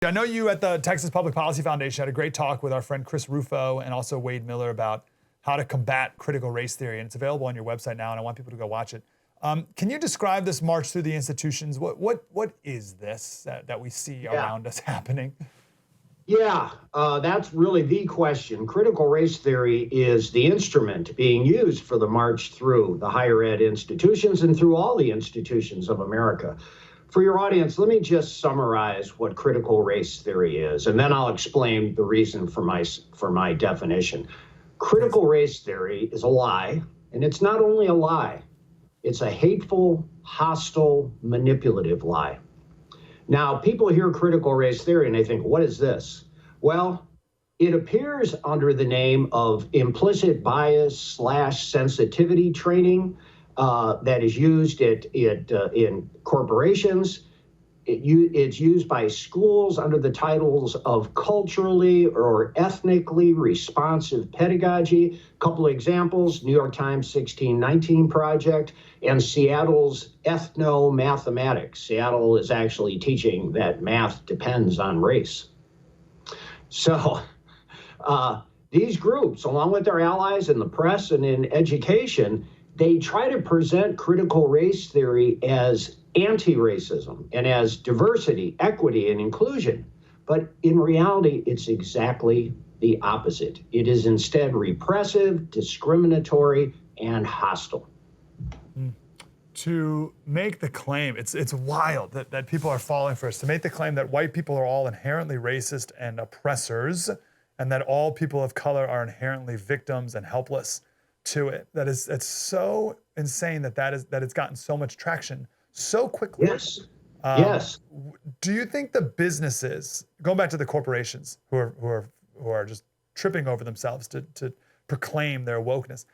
I know you at the Texas Public Policy Foundation had a great talk with our friend Chris Rufo and also Wade Miller about how to combat critical race theory, and it's available on your website now, and I want people to go watch it. Can you describe this march through the institutions? What is this that we see around us happening? Yeah, that's really the question. Critical race theory is the instrument being used for the march through the higher ed institutions and through all the institutions of America. For your audience, let me just summarize what critical race theory is, and then I'll explain the reason for my definition. Critical race theory is a lie, and it's not only a lie, it's a hateful, hostile, manipulative lie. Now, people hear critical race theory and they think, what is this? Well, it appears under the name of implicit bias / sensitivity training that is used in corporations. It's used by schools under the titles of culturally or ethnically responsive pedagogy. A couple of examples: New York Times 1619 Project and Seattle's ethno-mathematics. Seattle is actually teaching that math depends on race. So these groups, along with their allies in the press and in education, they try to present critical race theory as anti-racism and as diversity, equity, and inclusion. But in reality, it's exactly the opposite. It is instead repressive, discriminatory, and hostile. To make the claim, it's wild that people are falling for this, to make the claim that white people are all inherently racist and oppressors, and that all people of color are inherently victims and helpless to it. It's so insane that it's gotten so much traction so quickly. Yes. Yes. Do you think the businesses, going back to the corporations who are just tripping over themselves to proclaim their wokeness,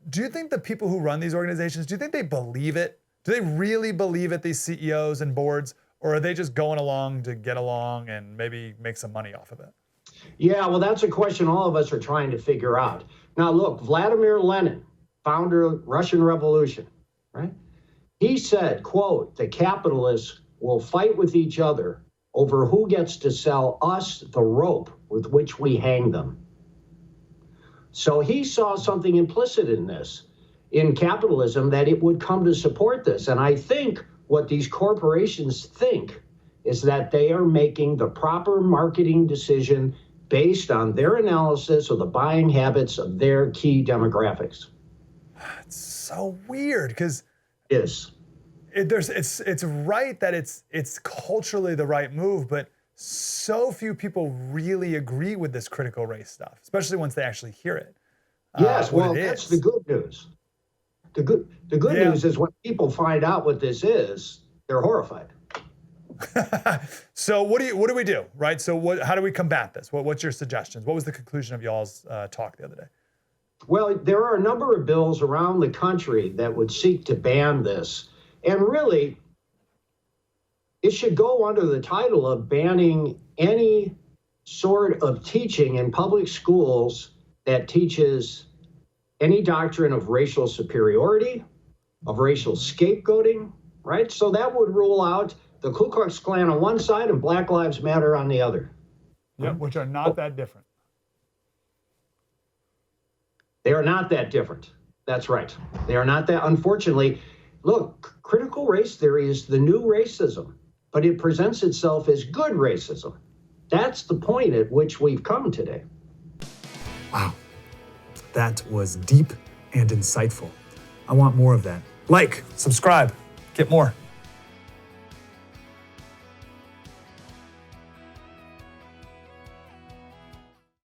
do you think the people who run these organizations, do you think they believe it? Do they really believe it, these CEOs and boards, or are they just going along to get along and maybe make some money off of it? Yeah, well, that's a question all of us are trying to figure out. Now, look, Vladimir Lenin, founder of Russian Revolution, right? He said, quote, "The capitalists will fight with each other over who gets to sell us the rope with which we hang them." So he saw something implicit in this, in capitalism, that it would come to support this. And I think what these corporations think is that they are making the proper marketing decision based on their analysis of the buying habits of their key demographics. It's so weird because it's right that it's culturally the right move, but so few people really agree with this critical race stuff, especially once they actually hear it. Yes, well, that's the good news. The good news is when people find out what this is, they're horrified. So what do we do, right? So how do we combat this? What's your suggestions? What was the conclusion of y'all's talk the other day? Well, there are a number of bills around the country that would seek to ban this. And really, it should go under the title of banning any sort of teaching in public schools that teaches any doctrine of racial superiority, of racial scapegoating, right? So that would rule out the Ku Klux Klan on one side and Black Lives Matter on the other. Yep, which are not that different. They are not that different. That's right. They are not that, unfortunately. Look, critical race theory is the new racism, but it presents itself as good racism. That's the point at which we've come today. Wow, that was deep and insightful. I want more of that. Like, subscribe, get more.